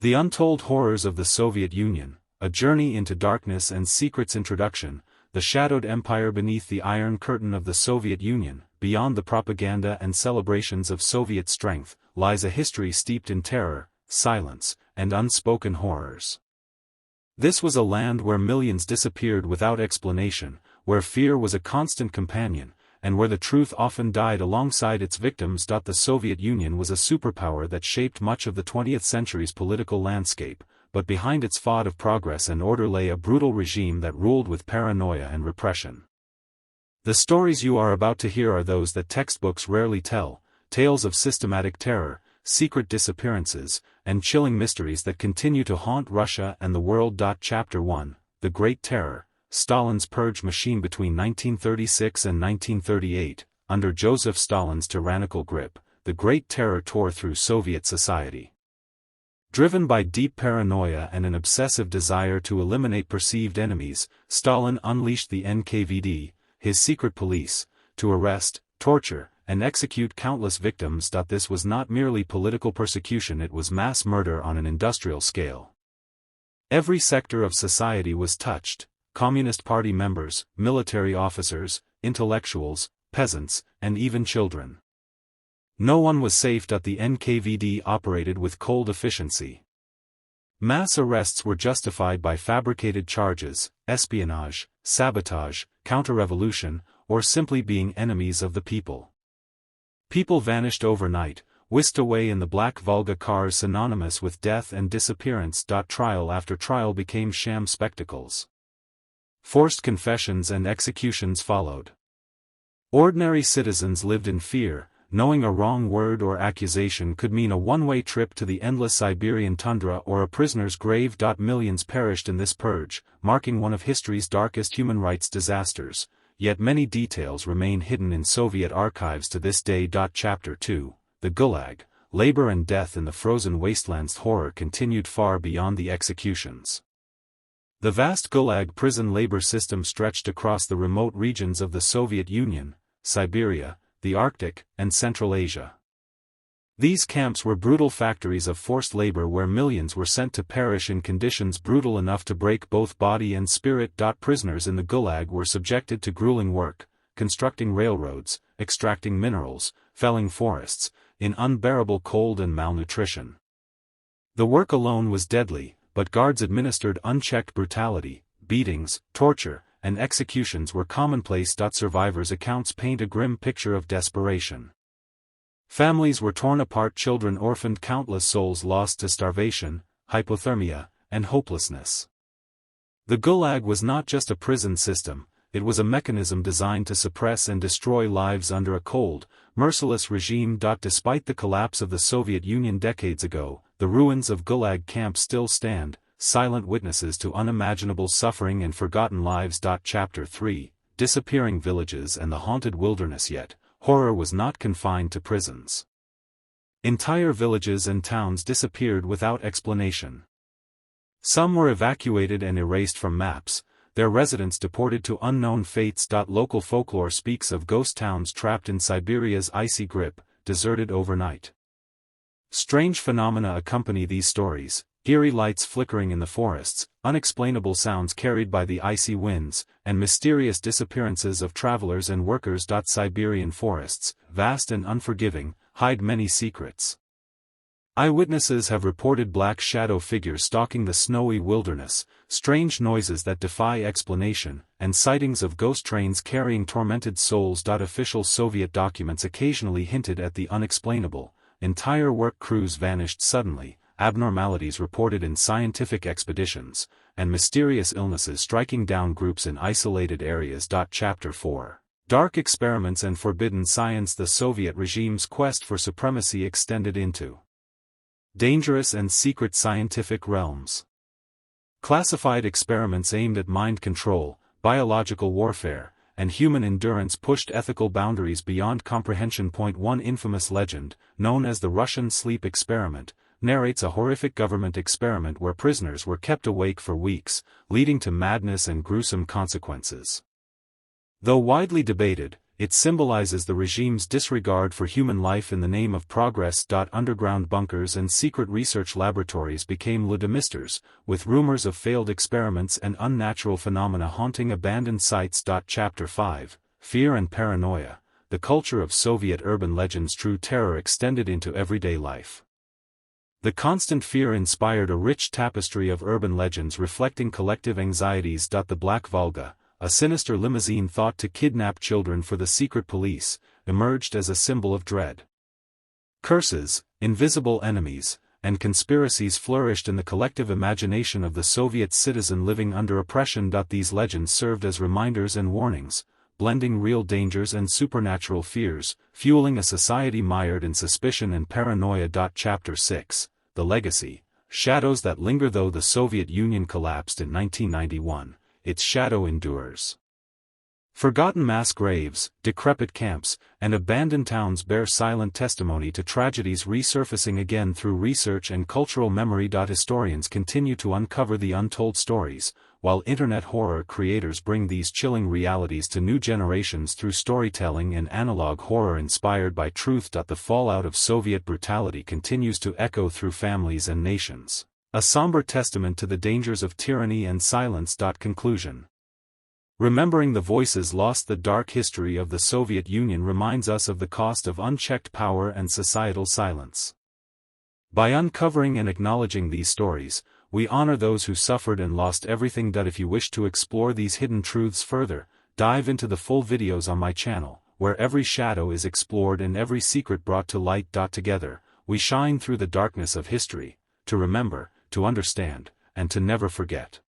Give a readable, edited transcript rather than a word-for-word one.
The Untold Horrors of the Soviet Union, A Journey into Darkness and Secrets. Introduction. The shadowed empire beneath the Iron Curtain of the Soviet Union, beyond the propaganda and celebrations of Soviet strength, lies a history steeped in terror, silence, and unspoken horrors. This was a land where millions disappeared without explanation, where fear was a constant companion, and where the truth often died alongside its victims. The Soviet Union was a superpower that shaped much of the 20th century's political landscape, but behind its facade of progress and order lay a brutal regime that ruled with paranoia and repression. The stories you are about to hear are those that textbooks rarely tell, tales of systematic terror, secret disappearances, and chilling mysteries that continue to haunt Russia and the world. Chapter 1, The Great Terror, Stalin's Purge Machine. Between 1936 and 1938, under Joseph Stalin's tyrannical grip, the Great Terror tore through Soviet society. Driven by deep paranoia and an obsessive desire to eliminate perceived enemies, Stalin unleashed the NKVD, his secret police, to arrest, torture, and execute countless victims. This was not merely political persecution, it was mass murder on an industrial scale. Every sector of society was touched: Communist Party members, military officers, intellectuals, peasants, and even children. No one was safe. The NKVD operated with cold efficiency. Mass arrests were justified by fabricated charges, espionage, sabotage, counter-revolution, or simply being enemies of the people. People vanished overnight, whisked away in the black Volga cars synonymous with death and disappearance. Trial after trial became sham spectacles. Forced confessions and executions followed. Ordinary citizens lived in fear, knowing a wrong word or accusation could mean a one-way trip to the endless Siberian tundra or a prisoner's grave. Millions perished in this purge, marking one of history's darkest human rights disasters, yet many details remain hidden in Soviet archives to this day. Chapter 2, The Gulag, Labor and Death in the Frozen Wastelands. Horror continued far beyond the executions. The vast Gulag prison labor system stretched across the remote regions of the Soviet Union, Siberia, the Arctic, and Central Asia. These camps were brutal factories of forced labor where millions were sent to perish in conditions brutal enough to break both body and spirit. Prisoners in the Gulag were subjected to grueling work, constructing railroads, extracting minerals, felling forests, in unbearable cold and malnutrition. The work alone was deadly, but guards administered unchecked brutality. Beatings, torture, and executions were commonplace. Survivors' accounts paint a grim picture of desperation. Families were torn apart, children orphaned, countless souls lost to starvation, hypothermia, and hopelessness. The Gulag was not just a prison system, it was a mechanism designed to suppress and destroy lives under a cold, merciless regime. Despite the collapse of the Soviet Union decades ago, the ruins of Gulag camps still stand, silent witnesses to unimaginable suffering and forgotten lives. Chapter 3, Disappearing Villages and the Haunted Wilderness. Yet, horror was not confined to prisons. Entire villages and towns disappeared without explanation. Some were evacuated and erased from maps, their residents deported to unknown fates. Local folklore speaks of ghost towns trapped in Siberia's icy grip, deserted overnight. Strange phenomena accompany these stories: eerie lights flickering in the forests, unexplainable sounds carried by the icy winds, and mysterious disappearances of travelers and workers. Siberian forests, vast and unforgiving, hide many secrets. Eyewitnesses have reported black shadow figures stalking the snowy wilderness, strange noises that defy explanation, and sightings of ghost trains carrying tormented souls. Official Soviet documents occasionally hinted at the unexplainable. Entire work crews vanished suddenly, abnormalities reported in scientific expeditions, and mysterious illnesses striking down groups in isolated areas. Chapter 4, Dark Experiments and Forbidden Science. The Soviet regime's quest for supremacy extended into dangerous and secret scientific realms. Classified experiments aimed at mind control, biological warfare, and human endurance pushed ethical boundaries beyond comprehension. One infamous legend, known as the Russian sleep experiment, narrates a horrific government experiment where prisoners were kept awake for weeks, leading to madness and gruesome consequences. Though widely debated, it symbolizes the regime's disregard for human life in the name of progress. Underground bunkers and secret research laboratories became ludimisters, with rumors of failed experiments and unnatural phenomena haunting abandoned sites. Chapter 5, Fear and Paranoia, the culture of Soviet urban legends. True terror extended into everyday life. The constant fear inspired a rich tapestry of urban legends reflecting collective anxieties. The Black Volga, a sinister limousine thought to kidnap children for the secret police, emerged as a symbol of dread. Curses, invisible enemies, and conspiracies flourished in the collective imagination of the Soviet citizen living under oppression. These legends served as reminders and warnings, blending real dangers and supernatural fears, fueling a society mired in suspicion and paranoia. Chapter 6, The Legacy, Shadows that linger. Though the Soviet Union collapsed in 1991, its shadow endures. Forgotten mass graves, decrepit camps, and abandoned towns bear silent testimony to tragedies resurfacing again through research and cultural memory. Historians continue to uncover the untold stories, while internet horror creators bring these chilling realities to new generations through storytelling and analog horror inspired by truth. The fallout of Soviet brutality continues to echo through families and nations, a somber testament to the dangers of tyranny and silence. Conclusion. Remembering the voices lost. The dark history of the Soviet Union reminds us of the cost of unchecked power and societal silence. By uncovering and acknowledging these stories, we honor those who suffered and lost everything. If you wish to explore these hidden truths further, dive into the full videos on my channel, where every shadow is explored and every secret brought to light. Together, we shine through the darkness of history, to remember, to understand, and to never forget.